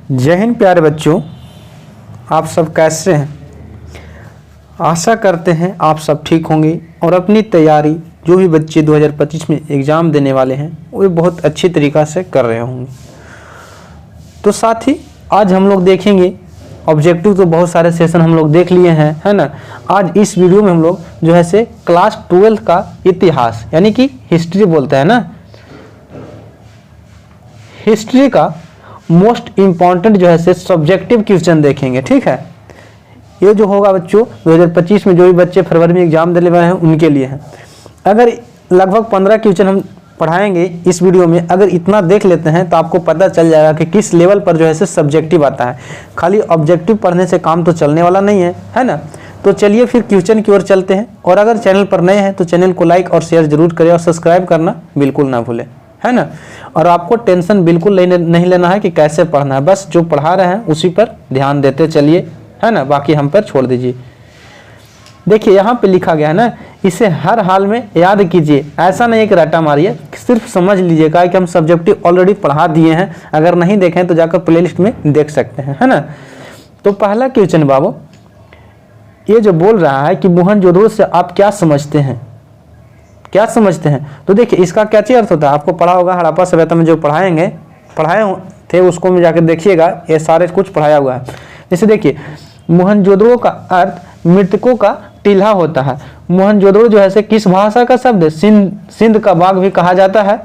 जय हिंद प्यारे बच्चों, आप सब कैसे हैं। आशा करते हैं आप सब ठीक होंगे और अपनी तैयारी जो भी बच्चे 2025 में एग्ज़ाम देने वाले हैं वो बहुत अच्छी तरीक़ा से कर रहे होंगे। तो साथ ही आज हम लोग देखेंगे ऑब्जेक्टिव, तो बहुत सारे सेशन हम लोग देख लिए हैं, है ना। आज इस वीडियो में हम लोग जो है से क्लास 12 का इतिहास यानी कि हिस्ट्री बोलते हैं ना, हिस्ट्री का मोस्ट इम्पॉर्टेंट जो है से सब्जेक्टिव क्वेश्चन देखेंगे। ठीक है, ये जो होगा बच्चों 2025 में जो भी बच्चे फरवरी में एग्जाम देने वाले हैं उनके लिए है। अगर लगभग 15 क्वेश्चन हम पढ़ाएंगे इस वीडियो में, अगर इतना देख लेते हैं तो आपको पता चल जाएगा कि किस लेवल पर जो है से सब्जेक्टिव आता है। खाली ऑब्जेक्टिव पढ़ने से काम तो चलने वाला नहीं है, है ना। तो चलिए फिर क्वेश्चन की ओर चलते हैं। और अगर चैनल पर नए हैं तो चैनल को लाइक और शेयर जरूर करें और सब्सक्राइब करना बिल्कुल ना भूलें, है ना। और आपको टेंशन बिल्कुल नहीं लेना है कि कैसे पढ़ना है, बस जो पढ़ा रहे हैं उसी पर ध्यान देते चलिए, है ना, बाकी हम पर छोड़ दीजिए। देखिए यहाँ पे लिखा गया है ना, इसे हर हाल में याद कीजिए। ऐसा नहीं है कि रट्टा मारिए, सिर्फ समझ लीजिएगा कि हम सब्जेक्टिव ऑलरेडी पढ़ा दिए हैं। अगर नहीं देखें तो जाकर प्लेलिस्ट में देख सकते हैं, है ना। तो पहला क्वेश्चन बाबू ये जो बोल रहा है कि मोहनजोदड़ो से आप क्या समझते हैं, क्या समझते हैं। तो देखिए इसका क्या चीज अर्थ होता है, आपको पढ़ा होगा हड़प्पा सभ्यता में जो पढ़ाए थे उसको में जाकर देखिएगा, ये सारे कुछ पढ़ाया हुआ है। जैसे देखिए मोहनजोदड़ो का अर्थ मृतकों का टीला होता है। मोहनजोदड़ो जो है से किस भाषा का शब्द है, सिंध का बाग भी कहा जाता है।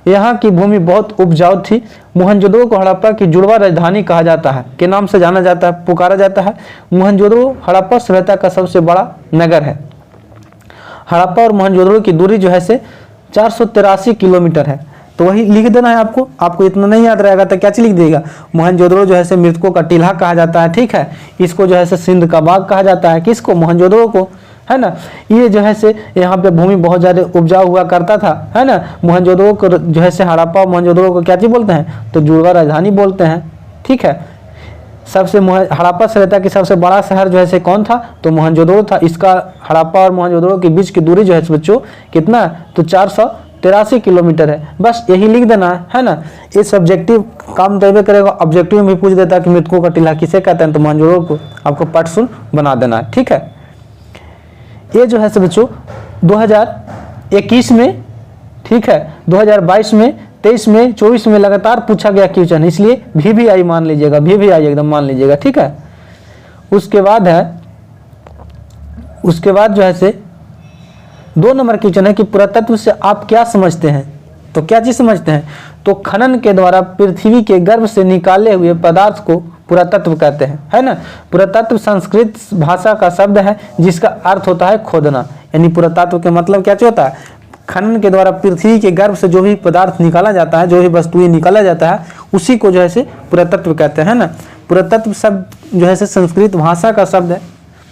यहाँ की भूमि बहुत उपजाऊ थी। मोहनजोदड़ो को हड़प्पा की जुड़वा राजधानी कहा जाता है, के नाम से जाना जाता है, पुकारा जाता है। मोहनजोदड़ो हड़प्पा सभ्यता का सबसे बड़ा नगर है। हड़प्पा और मोहनजोदड़ो की दूरी जो है से 483 किलोमीटर है। तो वही लिख देना है आपको इतना नहीं याद रहेगा तो क्या चीज लिख देगा। मोहनजोदड़ो जो है से मृतकों का टीला कहा जाता है, ठीक है। इसको जो है से सिंध का बाग कहा जाता है, किसको, मोहनजोदड़ो को, है ना। ये जो है से यहाँ पे भूमि बहुत ज्यादा उपजाऊ हुआ करता था, है ना। मोहनजोदड़ो को जो है से हड़प्पा और मोहनजोदड़ो को क्या चीज बोलते हैं, तो जुड़वा राजधानी बोलते हैं, ठीक है। सबसे हड़प्पा सभ्यता की सबसे बड़ा शहर जो है से कौन था, तो मोहनजोदड़ो था। इसका हड़प्पा और मोहनजोदड़ो के बीच की दूरी जो है बच्चों कितना, तो 483 किलोमीटर है। बस यही लिख देना है ना। ये सब्जेक्टिव काम देवे करेगा, ऑब्जेक्टिव में भी पूछ देता है कि मृतकों का टीला किसे कहते हैं, तो मोहनजोदड़ो को आपको पार्ट शून्य बना देना है, ठीक है। ये जो है बच्चों 2021 में, ठीक है, 2022 में, 23 में, 24 में लगातार पूछा गया क्वेश्चन, इसलिए VVI मान लीजिएगा, VVI एकदम मान लीजिएगा, ठीक है। उसके बाद जो है से 2 नंबर क्वेश्चन है कि पुरातत्व से आप क्या समझते हैं। तो क्या चीज समझते हैं, तो खनन के द्वारा पृथ्वी के गर्भ से निकाले हुए पदार्थ को पुरातत्व कहते हैं, है ना। पुरातत्व संस्कृत भाषा का शब्द है जिसका अर्थ होता है खोदना। यानी पुरातत्व के मतलब क्या होता है, खनन के द्वारा पृथ्वी के गर्भ से जो भी पदार्थ निकाला जाता है, जो भी वस्तुएं निकाला जाता है, उसी को जो है से पुरातत्व कहते हैं ना। पुरातत्व शब्द जो है से संस्कृत भाषा का शब्द है।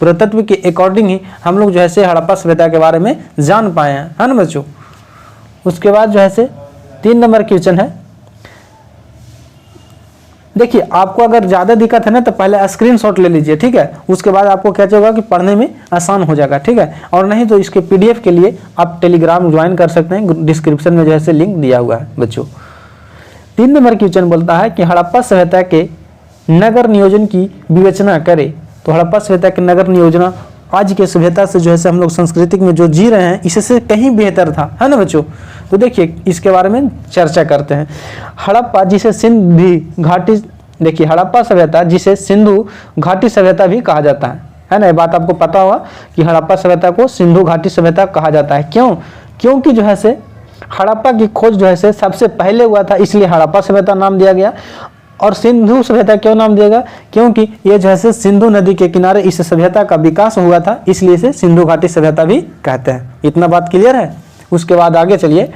पुरातत्व के अकॉर्डिंग ही हम लोग जो है से हड़प्पा सभ्यता के बारे में जान पाए हैं, है ना बच्चों। उसके बाद जो है से 3 नंबर क्वेश्चन है। देखिए आपको अगर ज़्यादा दिक्कत है ना तो पहले स्क्रीनशॉट ले लीजिए, ठीक है। उसके बाद आपको क्या होगा कि पढ़ने में आसान हो जाएगा, ठीक है। और नहीं तो इसके PDF के लिए आप टेलीग्राम ज्वाइन कर सकते हैं, डिस्क्रिप्शन में जो है लिंक दिया हुआ है बच्चों। 3 नंबर क्वेश्चन बोलता है कि हड़प्पा सभ्यता के नगर नियोजन की विवेचना करें। तो हड़प्पा सभ्यता के नगर नियोजन आज के सभ्यता से जो है हम लोग सांस्कृतिक में जो जी रहे हैं इससे कहीं बेहतर था, है ना बच्चों। तो देखिए इसके बारे में चर्चा करते हैं। हड़प्पा जिसे सिंधु घाटी, देखिए हड़प्पा सभ्यता जिसे सिंधु घाटी सभ्यता भी कहा जाता है ना। ये बात आपको पता होगा कि हड़प्पा सभ्यता को सिंधु घाटी सभ्यता कहा जाता है। क्यों, क्योंकि जो है से हड़प्पा की खोज जो है से सबसे पहले हुआ था, इसलिए हड़प्पा सभ्यता नाम दिया गया। और सिंधु सभ्यता क्यों नाम दिया गया, क्योंकि ये जो है सिंधु नदी के किनारे इस सभ्यता का विकास हुआ था, इसलिए इसे सिंधु घाटी सभ्यता भी कहते हैं। इतना बात क्लियर है। उसके बाद आगे चलिए।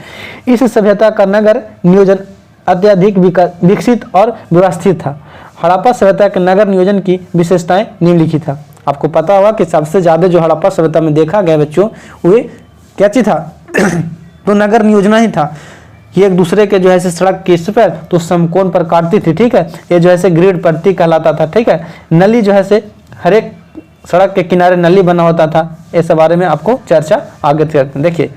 इस सभ्यता का नगर नियोजन अत्यधिक विकसित और व्यवस्थित था। हड़प्पा सभ्यता के नगर नियोजन की विशेषताएं निम्नलिखित था। आपको पता होगा कि सबसे ज्यादा जो हड़प्पा सभ्यता में देखा गया बच्चों वे क्या चीज था तो नगर नियोजना ही था। ये एक दूसरे के जो है सड़क किस पर, तो समकोण पर काटती थी, ठीक है। ये जो है ग्रिड पट्टी कहलाता था, ठीक है। नली जो है हर एक सड़क के किनारे नली बना होता था। इस बारे में आपको चर्चा आगे करते हैं। देखिए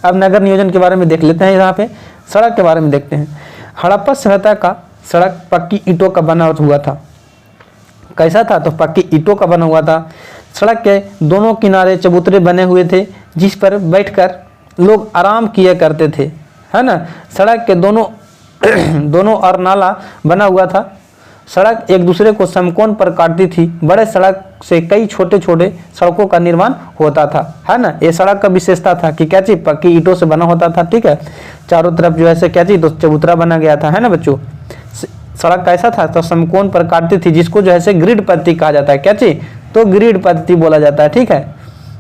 अब नगर नियोजन के बारे में देख लेते हैं। यहाँ पे सड़क के बारे में देखते हैं। हड़प्पा सभ्यता का सड़क पक्की ईंटों का बना हुआ था। कैसा था? तो पक्की ईंटों का बना हुआ था। सड़क के दोनों किनारे चबूतरे बने हुए थे जिस पर बैठकर लोग आराम किया करते थे, है ना। सड़क के दोनों दोनों ओर नाला बना हुआ था। सड़क एक दूसरे को समकोण पर काटती थी। बड़े सड़क से कई छोटे छोटे सड़कों का निर्माण होता था, है ना। ये सड़क का विशेषता था कि क्या चीज? पक्की ईंटों से बना होता था, ठीक है। चारों तरफ जो है क्या चीज? तो चबूतरा बना गया था, है ना बच्चों। सड़क कैसा था? तो समकोण पर काटती थी, जिसको जो है ग्रिड पद्धति कहा जाता है। क्या चीज? तो ग्रिड पद्धति बोला जाता है, ठीक है।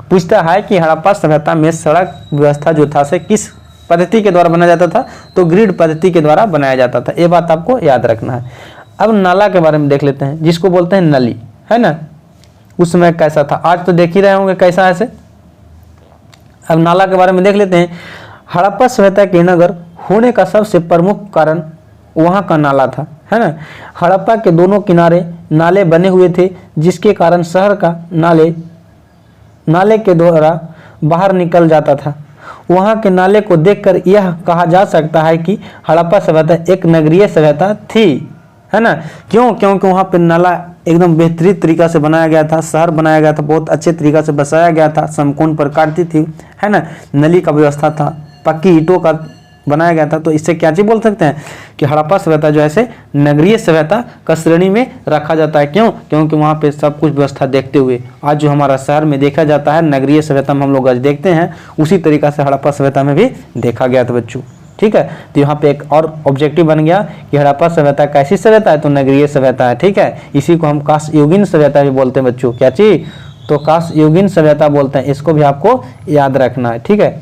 पूछता है कि हड़प्पा सभ्यता में सड़क व्यवस्था जो था से किस पद्धति के द्वारा बनाया जाता था? तो ग्रिड पद्धति के द्वारा बनाया जाता था। ये बात आपको याद रखना है। अब नाला के बारे में देख लेते हैं, जिसको बोलते हैं नली, है ना। उस समय कैसा था? आज तो देख ही रहे होंगे कैसा है ऐसे। अब नाला के बारे में देख लेते हैं। हड़प्पा सभ्यता के नगर होने का सबसे प्रमुख कारण वहाँ का नाला था, है ना। हड़प्पा के दोनों किनारे नाले बने हुए थे, जिसके कारण शहर का नाले के द्वारा बाहर निकल जाता था। वहाँ के नाले को देखकर यह कहा जा सकता है कि हड़प्पा सभ्यता एक नगरीय सभ्यता थी, है ना। क्यों? क्योंकि वहाँ पे नाला एकदम बेहतरीन तरीका से बनाया गया था, शहर बनाया गया था, बहुत अच्छे तरीका से बसाया गया था, समकोण पर काटती थी, है ना। नली का व्यवस्था था, पक्की ईंटों का बनाया गया था। तो इससे क्या चीज बोल सकते हैं कि हड़प्पा सभ्यता जो है नगरीय सभ्यता का श्रेणी में रखा जाता है। क्यों? क्योंकि वहाँ पे सब कुछ व्यवस्था देखते हुए आज जो हमारा शहर में देखा जाता है, नगरीय सभ्यता में हम लोग आज देखते हैं, उसी तरीका से हड़प्पा सभ्यता में भी देखा गया था बच्चों, ठीक है। तो यहाँ पे एक और ऑब्जेक्टिव बन गया कि हड़प्पा सभ्यता कैसी सभ्यता है? तो नगरीय सभ्यता है, ठीक है। इसी को हम कांस्ययुगीन सभ्यता भी बोलते हैं बच्चों। क्या चीज? तो कांस्ययुगीन सभ्यता बोलते हैं। इसको भी आपको याद रखना है, ठीक है।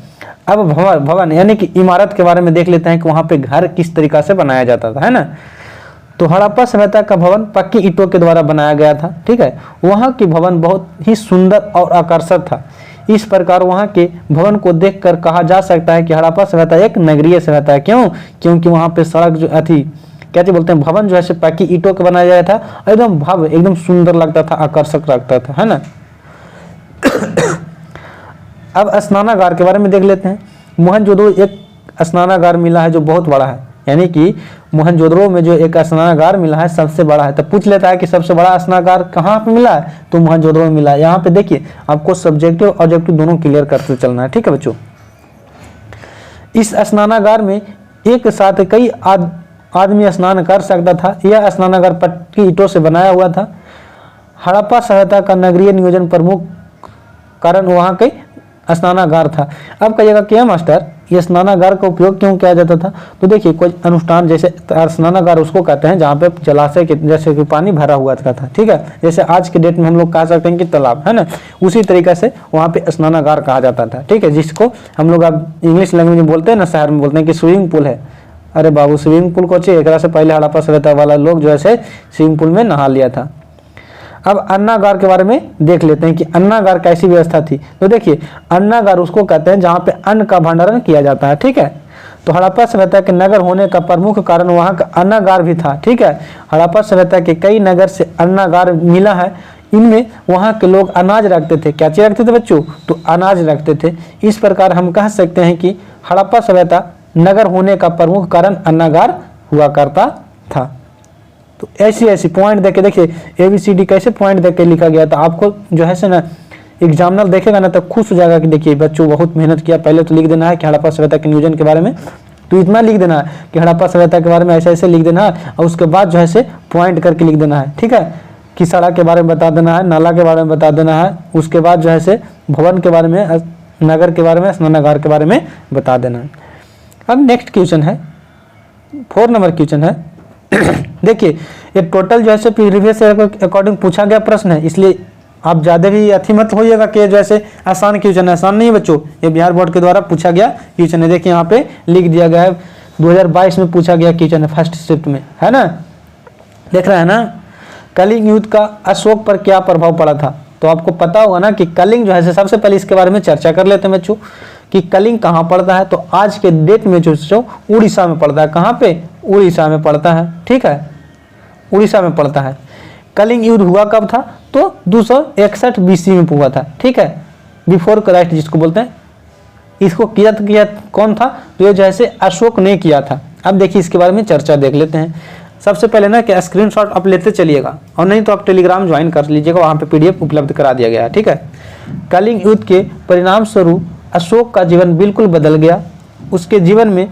अब भवन यानी कि इमारत के बारे में देख लेते हैं कि वहाँ पे घर किस तरीका से बनाया जाता था, है ना। तो हड़प्पा सभ्यता का भवन पक्की ईंटों के द्वारा बनाया गया था, ठीक है। वहाँ की भवन बहुत ही सुंदर और आकर्षक था। इस प्रकार वहाँ के भवन को देखकर कहा जा सकता है कि हड़प्पा सभ्यता एक नगरीय सभ्यता है। क्यों? क्योंकि वहाँ पे सड़क जो थी, क्या चीज बोलते हैं, भवन जो है पक्की ईंटों के बनाया गया था, एकदम भव्य, एकदम सुंदर लगता था, आकर्षक लगता था, है ना। अब स्नानागार के बारे में देख लेते हैं। मोहनजोदड़ो एक स्नानागार मिला है जो बहुत बड़ा है, यानी कि मोहनजोदड़ो में जो एक स्नानागार मिला है सबसे बड़ा है। तो पूछ लेता है कि सबसे बड़ा स्नानागार कहाँ पे मिला है? तो मोहनजोदड़ो में मिला है। यहाँ पे देखिए आपको सब्जेक्टिव और ऑब्जेक्टिव दोनों क्लियर करते चलना है, ठीक है बच्चों। इस स्नानागार में एक साथ कई आदमी स्नान कर सकता था। यह स्नानागार पक्की ईंटों से बनाया हुआ था। हड़प्पा सभ्यता का नगरीय नियोजन प्रमुख कारण वहाँ के स्नानागार था। अब कहिएगा क्या मास्टर, ये स्नानागार का उपयोग क्यों किया जाता था? तो देखिए कोई अनुष्ठान, जैसे स्नानागार उसको कहते हैं जहाँ पे जलाशय के जैसे कि पानी भरा हुआ था, ठीक है। जैसे आज के डेट में हम लोग कह सकते हैं कि तालाब, है ना। उसी तरीके से वहाँ पे स्नानागार कहा जाता था, ठीक है। जिसको हम लोग अब इंग्लिश लैंग्वेज में बोलते हैं ना, शहर में बोलते हैं कि स्विमिंग पूल है। अरे बाबू, स्विमिंग पूल को चाहिए, एक से पहले हड़प्पा सभ्यता वाला लोग जो है स्विमिंग पूल में नहा लिया था। अब अन्नागार के बारे में देख लेते हैं कि अन्नागार कैसी व्यवस्था थी। तो देखिए अन्नागार उसको कहते हैं जहाँ पे अन्न का भंडारण किया जाता है, ठीक है। तो हड़प्पा सभ्यता के नगर होने का प्रमुख कारण वहाँ का अन्नागार भी था, ठीक है। हड़प्पा सभ्यता के कई नगर से अन्नागार मिला है। इनमें वहाँ के लोग अनाज रखते थे। क्या चीज रखते थे बच्चों? तो अनाज रखते थे। इस प्रकार हम कह सकते हैं कि हड़प्पा सभ्यता नगर होने का प्रमुख कारण अन्नागार हुआ करता था। तो ऐसी पॉइंट देके देखिए ABCD कैसे पॉइंट देके लिखा गया था। आपको जो है ना एग्जामिनर देखेगा ना तो खुश हो जाएगा कि देखिए बच्चों बहुत मेहनत किया। पहले तो लिख देना है कि हड़प्पा सभ्यता के नियोजन के बारे में, तो इतना लिख देना है कि हड़प्पा सभ्यता के बारे में ऐसे ऐसे लिख देना है, और उसके बाद जो है पॉइंट करके लिख देना है, ठीक है। कि सड़क के बारे में बता देना है, नाला के बारे में बता देना है, उसके बाद जो है भवन के बारे में, नगर के बारे में, स्नानागार के बारे में बता देना है। अब नेक्स्ट क्वेश्चन है 4 नंबर क्वेश्चन है। देखिए ये टोटल जो है प्रीवियस अकॉर्डिंग पूछा गया प्रश्न है, इसलिए आप ज़्यादा भी अथी मत होइएगा कि जैसे आसान क्वेश्चन है। आसान नहीं है बच्चों, ये बिहार बोर्ड के द्वारा पूछा गया क्वेश्चन है। देखिए यहाँ पे लिख दिया गया है 2022 में पूछा गया क्वेश्चन है, फर्स्ट शिफ्ट में, है ना। देख रहे हैं ना, कलिंग युद्ध का अशोक पर क्या प्रभाव पड़ा था? तो आपको पता होगा ना कि कलिंग जो है सबसे पहले इसके बारे में चर्चा कर लेते हैं बच्चों कि कलिंग कहाँ पड़ता है। तो आज के डेट में जो उड़ीसा में पड़ता है। कहाँ पे? उड़ीसा में पड़ता है, ठीक है, उड़ीसा में पड़ता है। कलिंग युद्ध हुआ कब था? तो 261 BC में हुआ था, ठीक है, बिफोर क्राइस्ट जिसको बोलते हैं। इसको किया कौन था? तो ये जो है अशोक ने किया था। अब देखिए इसके बारे में चर्चा देख लेते हैं। सबसे पहले ना क्या स्क्रीनशॉट आप लेते चलिएगा, और नहीं तो आप टेलीग्राम ज्वाइन कर लीजिएगा, वहाँ पे PDF उपलब्ध करा दिया गया है, ठीक है। कलिंग युद्ध के परिणाम स्वरूप अशोक का जीवन बिल्कुल बदल गया। उसके जीवन में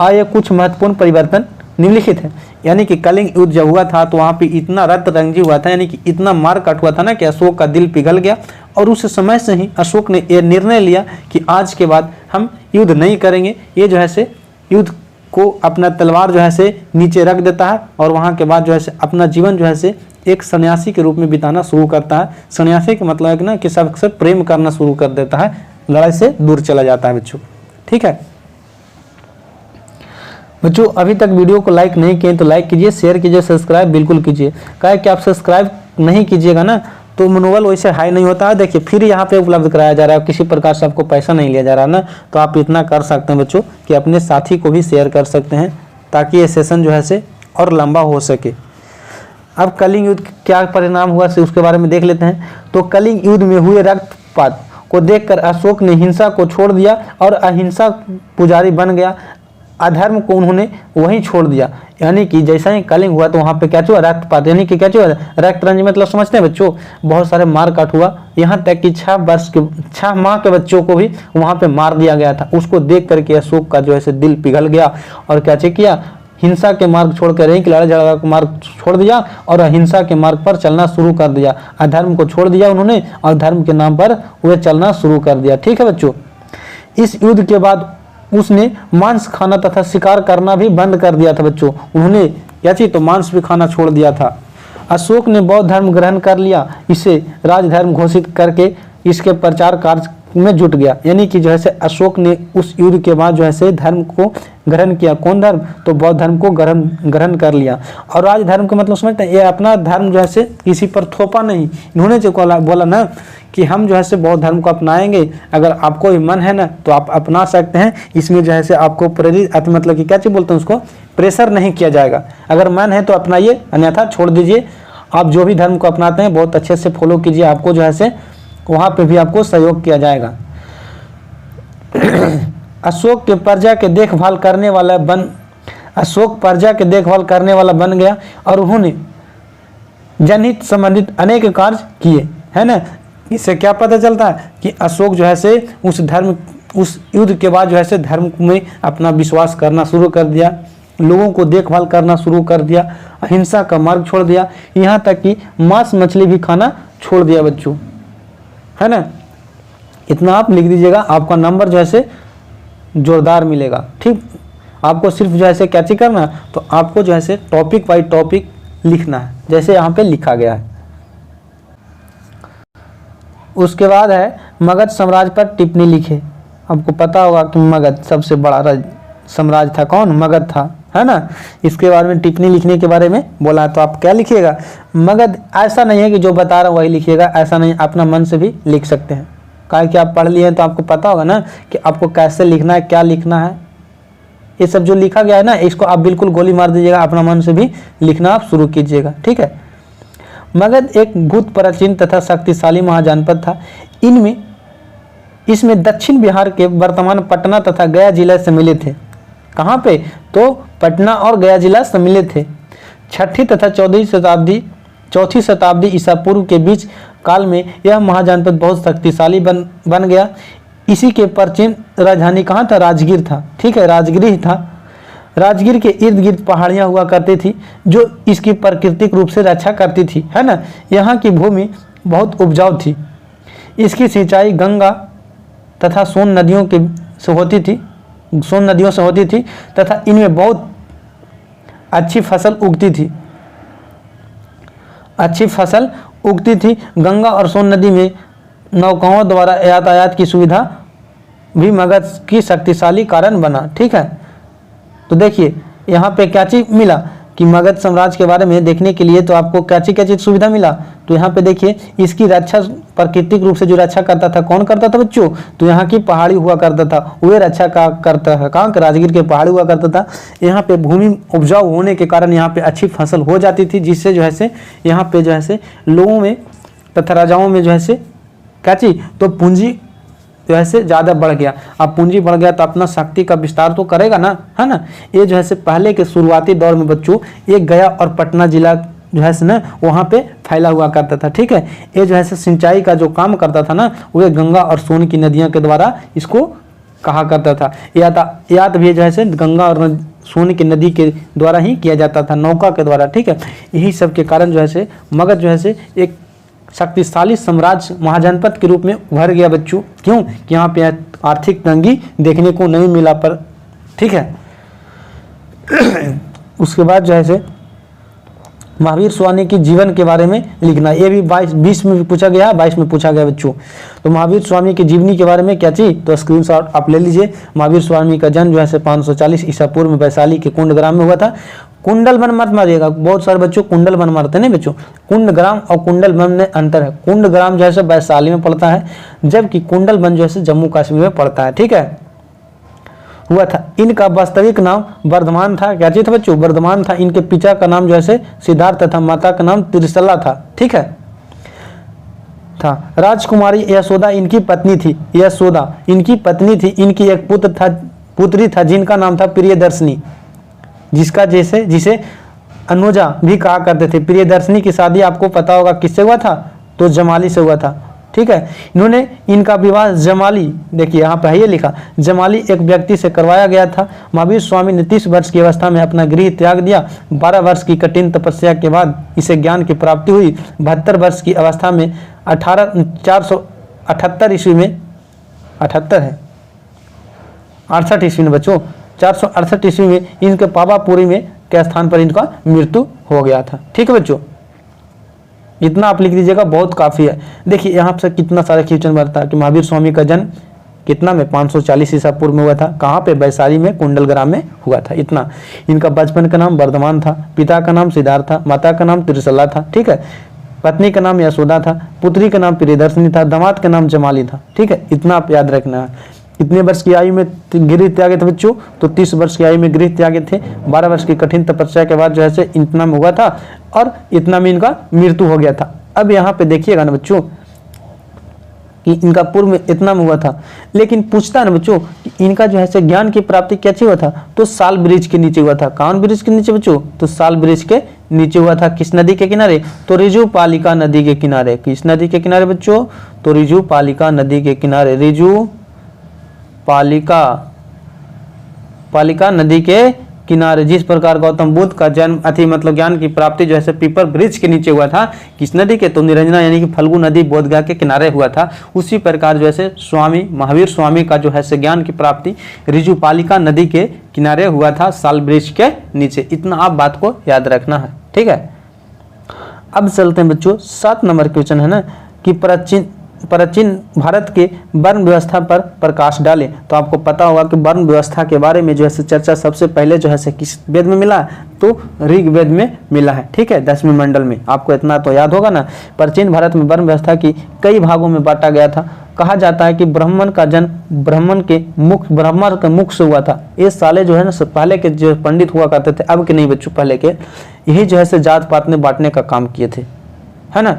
आए कुछ महत्वपूर्ण परिवर्तन निम्नलिखित है। यानी कि कलिंग युद्ध जब हुआ था तो वहाँ पे इतना रक्त रंजी हुआ था, यानी कि इतना मार काट हुआ था ना कि अशोक का दिल पिघल गया। और उस समय से ही अशोक ने ये निर्णय लिया कि आज के बाद हम युद्ध नहीं करेंगे। ये जो है से युद्ध को अपना तलवार जो है से नीचे रख देता है, और वहाँ के बाद जो है से अपना जीवन जो है से एक सन्यासी के रूप में बिताना शुरू करता है। सन्यासी का मतलब है कि ना कि सबसे प्रेम करना शुरू कर देता है, लड़ाई से दूर चला जाता है बच्चों, ठीक है। बच्चों अभी तक वीडियो को लाइक नहीं किए तो लाइक कीजिए, शेयर कीजिए, सब्सक्राइब बिल्कुल कीजिए। कहा कि आप सब्सक्राइब नहीं कीजिएगा ना तो मनोबल वैसे हाई नहीं होता है। देखिए फिर यहाँ पे उपलब्ध कराया जा रहा है, किसी प्रकार से आपको पैसा नहीं लिया जा रहा है ना, तो आप इतना कर सकते हैं बच्चों कि अपने साथी को भी शेयर कर सकते हैं, ताकि ये सेशन जो है से और लंबा हो सके। अब कलिंग युद्ध क्या परिणाम हुआ से उसके बारे में देख लेते हैं। तो कलिंग युद्ध में हुए रक्तपात को देखकर अशोक ने हिंसा को छोड़ दिया और अहिंसा पुजारी बन गया। अधर्म को उन्होंने वहीं छोड़ दिया। यानी कि जैसा ही कलिंग हुआ तो वहाँ पे क्या हुआ, रक्तपात, यानी कि क्या हुआ, रक्त रंज मतलब समझते हैं बच्चों, बहुत सारे मार काट हुआ। यहाँ तक कि 6 माह के बच्चों को भी वहाँ पे मार दिया गया था। उसको देख करके अशोक का जो है दिल पिघल गया और क्या किया, हिंसा के मार्ग छोड़कर एक लड़ाई झगड़ा का मार्ग छोड़ दिया और अहिंसा के मार्ग पर चलना शुरू कर दिया। अधर्म को छोड़ दिया उन्होंने और धर्म के नाम पर वे चलना शुरू कर दिया, ठीक है बच्चों। इस युद्ध के बाद उसने मांस खाना तथा शिकार करना भी बंद कर दिया था बच्चों। उन्होंने क्या चीज, तो मांस भी खाना छोड़ दिया था। अशोक ने बौद्ध धर्म ग्रहण कर लिया, इसे राजधर्म घोषित करके इसके प्रचार कार्य में जुट गया। यानी कि जो है अशोक ने उस युद्ध के बाद जो है धर्म को ग्रहण किया। कौन धर्म, तो बौद्ध धर्म को ग्रहण कर लिया। और राजधर्म का मतलब समझते हैं, ये अपना धर्म जो है किसी पर थोपा नहीं। इन्होंने जो बोला ना कि हम जो है बौद्ध धर्म को अपनाएंगे, अगर आपको मन है ना तो आप अपना सकते हैं। इसमें जो है आपको प्रेरित मतलब कि क्या चीज बोलते हैं उसको, प्रेशर नहीं किया जाएगा। अगर मन है तो अपनाइए, अन्यथा छोड़ दीजिए। आप जो भी धर्म को अपनाते हैं बहुत अच्छे से फॉलो कीजिए, आपको जो है वहाँ पे भी आपको सहयोग किया जाएगा। अशोक प्रजा के देखभाल करने वाला बन गया और उन्होंने जनहित संबंधित अनेक कार्य किए, है ना। इससे क्या पता चलता है कि अशोक जो है उस युद्ध के बाद जो है धर्म में अपना विश्वास करना शुरू कर दिया, लोगों को देखभाल करना शुरू कर दिया, अहिंसा का मार्ग छोड़ दिया, यहाँ तक कि मांस मछली भी खाना छोड़ दिया बच्चों, है ना। इतना आप लिख दीजिएगा, आपका नंबर जो है जोरदार मिलेगा, ठीक। आपको सिर्फ जो है क्या चीज करना, तो आपको जो है टॉपिक बाई टॉपिक लिखना है, जैसे यहाँ पे लिखा गया है। उसके बाद है मगध साम्राज्य पर टिप्पणी लिखे। आपको पता होगा कि मगध सबसे बड़ा साम्राज्य था, कौन, मगध था, है ना। इसके बारे में टिप्पणी लिखने के बारे में बोला, तो आप क्या लिखिएगा, मगध। ऐसा नहीं है कि जो बता रहा हूँ वही लिखिएगा, ऐसा नहीं, अपना मन से भी लिख सकते हैं। कहा कि आप पढ़ लिए हैं तो आपको पता होगा ना कि आपको कैसे लिखना है, क्या लिखना है। ये सब जो लिखा गया है ना, इसको आप बिल्कुल गोली मार दीजिएगा, अपना मन से भी लिखना आप शुरू कीजिएगा, ठीक है। मगध एक भूत प्राचीन तथा शक्तिशाली महाजनपद था। इसमें दक्षिण बिहार के वर्तमान पटना तथा गया जिला सम्मिलित थे। कहाँ पे, तो पटना और गया जिला सम्मिलित थे। 6ठी तथा 4वीं शताब्दी ईसा पूर्व के बीच काल में यह महाजनपद बहुत शक्तिशाली बन गया। इसी के प्राचीन राजधानी कहाँ था, राजगीर था, ठीक है, राजगीर ही था। राजगीर के इर्द गिर्द पहाड़ियाँ हुआ करती थी जो इसकी प्राकृतिक रूप से रक्षा करती थी, है ना। यहाँ की भूमि बहुत उपजाऊ थी। इसकी सिंचाई गंगा तथा सोन नदियों से होती थी तथा इनमें बहुत अच्छी फसल उगती थी। गंगा और सोन नदी में नौकाओं द्वारा यातायात की सुविधा भी मगध की शक्तिशाली कारण बना, ठीक है। तो देखिए यहाँ पे क्या चीज मिला कि मगध साम्राज्य के बारे में देखने के लिए तो आपको क्या चीज सुविधा मिला, तो यहाँ पे देखिए इसकी रक्षा प्राकृतिक रूप से जो रक्षा करता था, कौन करता था बच्चों, तो यहाँ की पहाड़ी हुआ करता था, वे रक्षा करता है, कहाँ के, राजगीर के पहाड़ी हुआ करता था। यहाँ पे भूमि उपजाऊ होने के कारण यहाँ पे अच्छी फसल हो जाती थी, जिससे जो है यहाँ पे जो है लोगों में तथा राजाओं में जो है क्या चीज, तो पूंजी जो है ज़्यादा बढ़ गया। अब पूंजी बढ़ गया तो अपना शक्ति का विस्तार तो करेगा ना, है ना। ये जो है पहले के शुरुआती दौर में बच्चों एक गया और पटना जिला जो है ना वहाँ पे फैला हुआ करता था, ठीक है। ये जो है सिंचाई का जो काम करता था ना वो गंगा और सोन की नदियों के द्वारा इसको कहा करता था। यातायात भी जो है गंगा और सोन की नदी के द्वारा ही किया जाता था, नौका के द्वारा, ठीक है। यही सब के कारण जो है मगध जो है एक शक्तिशाली साम्राज्य महाजनपद के रूप में उभर गया बच्चों। क्यों कि यहाँ पे आर्थिक तंगी देखने को नहीं मिला पर, ठीक है। उसके बाद जो है महावीर स्वामी की जीवन के बारे में लिखना, ये भी 20 में भी पूछा गया, 22 में पूछा गया बच्चों। तो महावीर स्वामी की जीवनी के बारे में क्या चीज, तो स्क्रीनशॉट आप ले लीजिए। महावीर स्वामी का जन्म जो है 540 ईसा पूर्व में वैशाली के कुंडग्राम में हुआ था। कुंडल वन मत मारिएगा, बहुत सारे बच्चों कुंडल वन मारते हैं बच्चों। कुंडग्राम और कुंडल वन में अंतर है। कुंडग्राम जो है वैशाली में पड़ता है, जबकि कुंडल वन जो है जम्मू कश्मीर में पड़ता है, ठीक है। हुआ था। इनका वास्तविक नाम वर्धमान था। क्या चीज था बच्चों, वर्धमान था। इनके पिता का नाम जो है सिद्धार्थ था, माता का नाम त्रिशला था, ठीक है। था राजकुमारी यशोदा इनकी पत्नी थी, यशोदा इनकी पत्नी थी। इनकी एक पुत्री था जिनका नाम था प्रियदर्शनी, जिसे अनुजा भी कहा करते थे। प्रियदर्शनी की शादी आपको पता होगा किससे हुआ था, तो जमाली से हुआ था, ठीक है। इन्होंने इनका विवाह जमाली, देखिए यहाँ पे ये लिखा, जमाली एक व्यक्ति से करवाया गया था। महावीर स्वामी ने 30 वर्ष की अवस्था में अपना गृह त्याग दिया। 12 वर्ष की कठिन तपस्या के बाद इसे ज्ञान की प्राप्ति हुई। 72 वर्ष की अवस्था में 478 ईस्वी में 68 ईस्वी में बच्चों 468 ईस्वी में इनके पावापुरी में के स्थान पर इनका मृत्यु हो गया था, ठीक है बच्चों। इतना आप लिख दीजिएगा, बहुत काफ़ी है। देखिए यहाँ से कितना सारा क्वेश्चन बनता है कि महावीर स्वामी का जन्म कितना में 540 ईसा पूर्व में हुआ था, कहाँ पे, वैशाली में कुंडलग्राम में हुआ था, इतना। इनका बचपन का नाम वर्धमान था, पिता का नाम सिद्धार्थ था, माता का नाम त्रिशला था, ठीक है। पत्नी का नाम यशोदा था, पुत्री का नाम प्रियदर्शनी था, दामाद का नाम जमाली था, ठीक है। इतना आप याद रखना है। इतने वर्ष की आयु में गृह त्यागे थे बच्चों, तो 30 वर्ष की आयु में गृह त्यागे थे। 12 वर्ष की कठिन तपस्या के बाद जो है इतना में हुआ था और इतना में इनका मृत्यु हो गया था। अब यहाँ पे देखिएगा ना बच्चों कि इनका पूर्व में इतना में हुआ था, लेकिन पूछता है ना बच्चों कि इनका जो है ज्ञान की प्राप्ति कैसे हुआ था, तो साल ब्रिज के नीचे हुआ था। कौन ब्रिज के नीचे बच्चों, तो साल ब्रिज के नीचे हुआ था। किस नदी के किनारे, तो रिजुपालिका नदी के किनारे। किस नदी के किनारे बच्चों, तो रिजुपालिका नदी के किनारे, पालिका नदी के किनारे। जिस प्रकार गौतम बुद्ध का जन्म मतलब ज्ञान की प्राप्ति जो है पीपल ब्रिज के नीचे हुआ था, किस नदी के, तो निरंजना यानी कि फल्गु नदी बोधगया के किनारे हुआ था। उसी प्रकार जो है स्वामी महावीर स्वामी का जो है ज्ञान की प्राप्ति रिजुपालिका नदी के किनारे हुआ था, साल ब्रिज के नीचे। इतना आप बात को याद रखना है, ठीक है। अब चलते हैं बच्चों 7 नंबर क्वेश्चन है ना कि प्राचीन भारत के वर्ण व्यवस्था पर प्रकाश डाले। तो आपको पता होगा कि वर्ण व्यवस्था के बारे में जो है चर्चा सबसे पहले जो है किस वेद में मिला है, तो ऋग्वेद में मिला है, ठीक है, 10वें मंडल में। आपको इतना तो याद होगा ना। प्राचीन भारत में वर्ण व्यवस्था की कई भागों में बांटा गया था। कहा जाता है कि ब्राह्मण का जन्म ब्राह्मण के मुख से हुआ था। ये साले जो है ना पहले के जो पंडित हुआ करते थे, अब के नहीं बच्चों, पहले के यही जो है जात पात में बांटने का काम किए थे, है ना।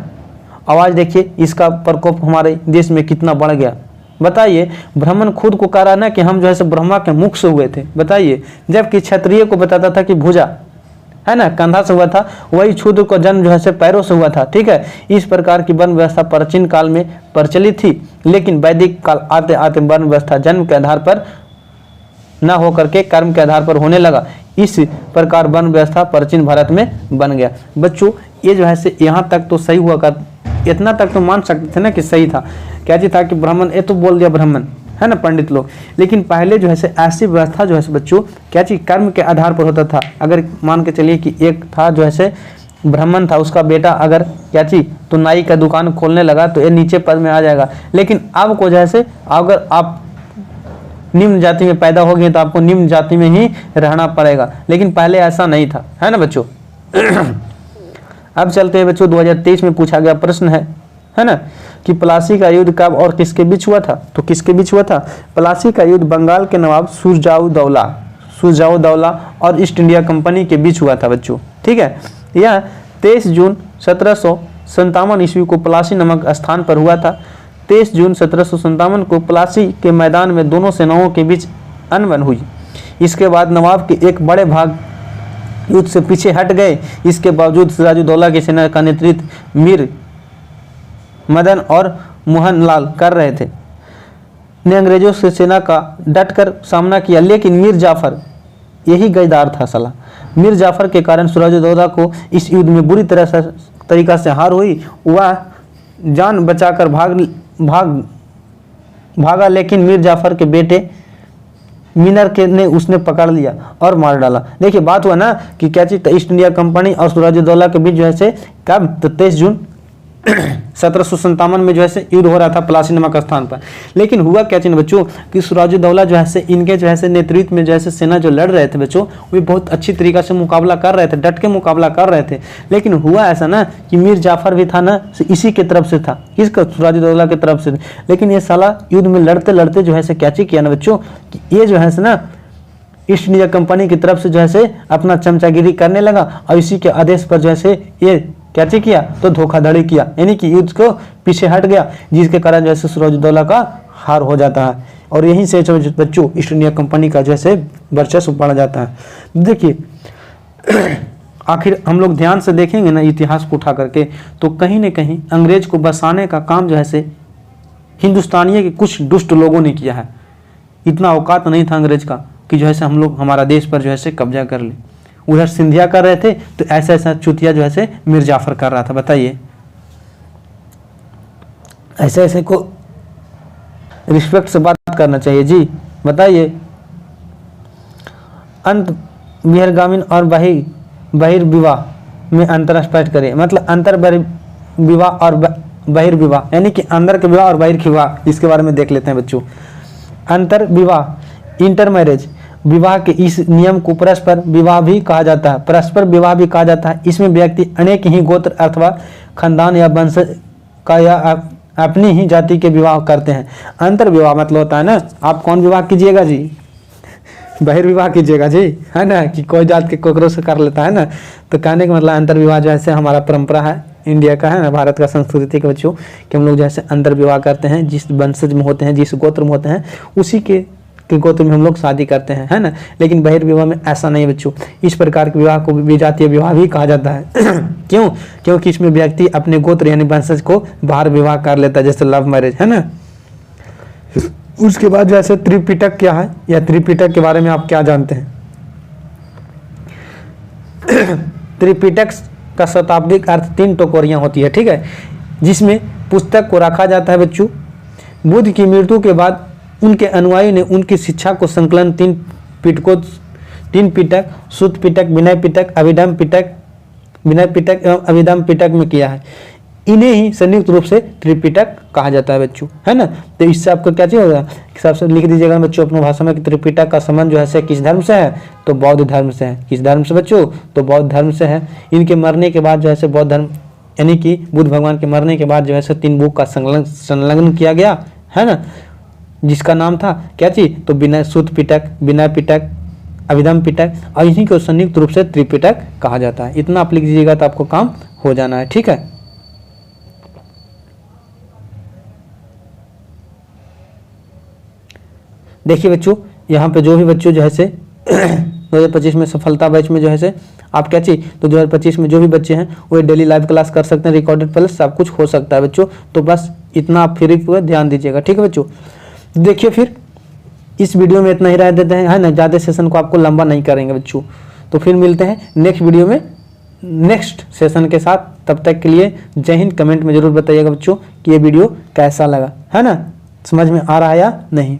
आवाज देखिए, इसका प्रकोप हमारे देश में कितना बढ़ गया। बताइए, ब्राह्मण खुद को कह रहा ना कि हम जो है ब्रह्मा के मुख से हुए थे, बताइए। जबकि क्षत्रिय को बताता था कि भुजा, है ना, कंधा से हुआ था। वही शूद्र को जन्म जो है पैरों से हुआ था, ठीक है। इस प्रकार की वर्ण व्यवस्था प्राचीन काल में प्रचलित थी, लेकिन वैदिक काल आते आते वर्ण व्यवस्था जन्म के आधार पर न होकर के कर्म के आधार पर होने लगा। इस प्रकार वर्ण व्यवस्था प्राचीन भारत में बन गया। बच्चों ये जो है यहाँ तक तो सही हुआ कर, इतना तक तो मान सकते थे ना कि सही था। क्या चीज था कि ब्राह्मण, ये तो बोल दिया ब्राह्मण, है ना, पंडित लोग। लेकिन पहले जो है ऐसी व्यवस्था जो है बच्चों क्या चीज कर्म के आधार पर होता था। अगर मान के चलिए कि एक था जो है ब्राह्मण था, उसका बेटा अगर क्या चीज तो नाई का दुकान खोलने लगा तो ये नीचे पद में आ जाएगा। लेकिन अब को जैसे अगर आप निम्न जाति में पैदा हो गए तो आपको निम्न जाति में ही रहना पड़ेगा, लेकिन पहले ऐसा नहीं था, है ना बच्चों। अब चलते हैं बच्चों 2023 में पूछा गया प्रश्न है ना कि प्लासी का युद्ध कब और किसके बीच हुआ था। तो किसके बीच हुआ था, प्लासी का युद्ध बंगाल के नवाब सुरजाऊ दौला और ईस्ट इंडिया कंपनी के बीच हुआ था बच्चों, ठीक है। यह 23 जून 1757 ईस्वी को प्लासी नामक स्थान पर हुआ था। 23 जून 1757 को प्लासी के मैदान में दोनों सेनाओं के बीच अनबन हुई। इसके बाद नवाब के एक बड़े भाग युद्ध से पीछे हट गए। इसके बावजूद सिराजुद्दौला की सेना का नेतृत्व मीर मदन और मोहन लाल कर रहे थे ने अंग्रेजों से सेना का डटकर सामना किया, लेकिन मीर जाफर यही गद्दार था साला। मीर जाफर के कारण सिराजुद्दौला को इस युद्ध में बुरी तरीका से हार हुई। वह जान बचाकर भागा, लेकिन मीर जाफर के बेटे मीनर के ने उसने पकड़ लिया और मार डाला। देखिए बात हुआ ना कि क्या चीज, ईस्ट इंडिया कंपनी और सिराजुद्दौला के बीच जो है से कब, तो 23 जून 1757 में जो है से युद्ध हो रहा था प्लासी नामक स्थान पर। लेकिन हुआ क्या चीज बच्चों कि सिराजुद्दौला जो है से इनके जो है से नेतृत्व में जो है से सेना जो लड़ रहे थे बच्चों, वे बहुत अच्छी तरीका से मुकाबला कर रहे थे, डट के मुकाबला कर रहे थे। लेकिन हुआ ऐसा ना कि मीर जाफर भी था ना, इसी के तरफ से था, किसका, सिराजुद्दौला की तरफ से। लेकिन ये साला युद्ध में लड़ते लड़ते जो है से क्या चीज किया ना बच्चों कि ये जो है से ना ईस्ट इंडिया कंपनी की तरफ से जो है से अपना चमचागिरी करने लगा और इसी के आदेश पर जो है से ये क्या किया, तो धोखाधड़ी किया, यानी कि युद्ध को पीछे हट गया, जिसके कारण जो है सिराजुद्दौला का हार हो जाता है। और यहीं से बच्चों ईस्ट इंडिया कंपनी का जो है वर्चस्व बढ़ जाता है। देखिए आखिर हम लोग ध्यान से देखेंगे ना इतिहास को उठा करके, तो कहीं न कहीं अंग्रेज को बसाने का काम जो है से हिंदुस्तानियों के कुछ दुष्ट लोगों ने किया है। इतना औकात नहीं था अंग्रेज का कि जो है से हम लोग हमारा देश पर जो है से कब्जा कर ले। उधर सिंधिया कर रहे थे तो ऐसा ऐसा चुतिया जो है से मीर जाफर कर रहा था। बताइए, ऐसे ऐसे को रिस्पेक्ट से बात करना चाहिए जी। बताइए, अंत बहिर्गामी और बहिर्विवाह में अंतर स्पष्ट करिए। मतलब अंतर विवाह और बहिर्विवाह, यानी कि अंदर के विवाह और बाहर के विवाह, इसके बारे में देख लेते हैं बच्चों। अंतर विवाह, इंटर मैरिज, विवाह के इस नियम को परस्पर विवाह भी कहा जाता है। परस्पर विवाह भी कहा जाता है। इसमें व्यक्ति अनेक ही गोत्र अथवा खानदान या वंश का या अपनी ही जाति के विवाह करते हैं। अंतर विवाह मतलब होता है ना, आप कौन विवाह कीजिएगा जी, बहिर्विवाह कीजिएगा जी, है ना, कि कोई जात के कोकरों से कर लेता है ना। तो कहने का मतलब अंतर विवाह जो है हमारा परंपरा है, इंडिया का है ना, भारत का संस्कृति के बच्चों, कि हम लोग जैसे अंतर विवाह करते हैं, जिस वंशज में होते हैं, जिस गोत्र में होते हैं, उसी के गोत्र में हम लोग शादी करते हैं, है ना। लेकिन बहिर्विवाह में ऐसा नहीं बच्चों। इस प्रकार के विवाह को विजातीय विवाह भी कहा जाता है। क्यों? क्योंकि इसमें व्यक्ति अपने गोत्र यानी वंशज को बाहर विवाह कर लेता है, जैसे लव मैरिज, है ना। उसके बाद जैसे त्रिपिटक क्या है, या त्रिपिटक के बारे में आप क्या जानते हैं? त्रिपिटक का शताब्दिक अर्थ 3 टोकरियां होती है, ठीक है, जिसमें पुस्तक को रखा जाता है बच्चों। बुद्ध की मृत्यु के बाद उनके अनुयायी ने उनकी शिक्षा को संकलन 3 पिटक, सुत्त पिटक, विनय पिटक, अभिधम पिटक एवं अभिधम पिटक में किया है। इन्हें ही संयुक्त रूप से त्रिपिटक कहा जाता है बच्चों, है ना। तो इससे आपको क्या चाहिए होगा, सबसे लिख दीजिएगा बच्चों अपनी भाषा में कि त्रिपिटक का संबंध जो है किस धर्म से है, तो बौद्ध धर्म से है। किस धर्म से बच्चों, तो बौद्ध धर्म से है। इनके मरने के बाद जो है बौद्ध धर्म यानी कि बुद्ध भगवान के मरने के बाद जो है 3 बुक का संलग्न किया गया, है ना, जिसका नाम था क्या चीज, तो विनय, सुत्त पिटक, विनय पिटक, अभिधम पिटक, और इन्हीं को संयुक्त रूप से त्रिपिटक कहा जाता है। इतना आप लिख दीजिएगा तो आपको काम हो जाना है, ठीक है। देखिए बच्चों, यहाँ पे जो भी बच्चों जो है 2025 में सफलता बैच में जो है आप क्या चाहिए, तो 2025 में जो भी बच्चे हैं वो डेली लाइव क्लास कर सकते हैं, रिकॉर्डेड प्लस सब कुछ हो सकता है बच्चों। तो बस इतना आप फ्री पर ध्यान दीजिएगा, ठीक है बच्चों। देखिए फिर इस वीडियो में इतना ही रह देते हैं, है ना, ज़्यादा सेशन को आपको लंबा नहीं करेंगे बच्चों। तो फिर मिलते हैं नेक्स्ट वीडियो में नेक्स्ट सेशन के साथ। तब तक के लिए जय हिंद। कमेंट में जरूर बताइएगा बच्चों कि ये वीडियो कैसा लगा, है ना, समझ में आ रहा है या नहीं।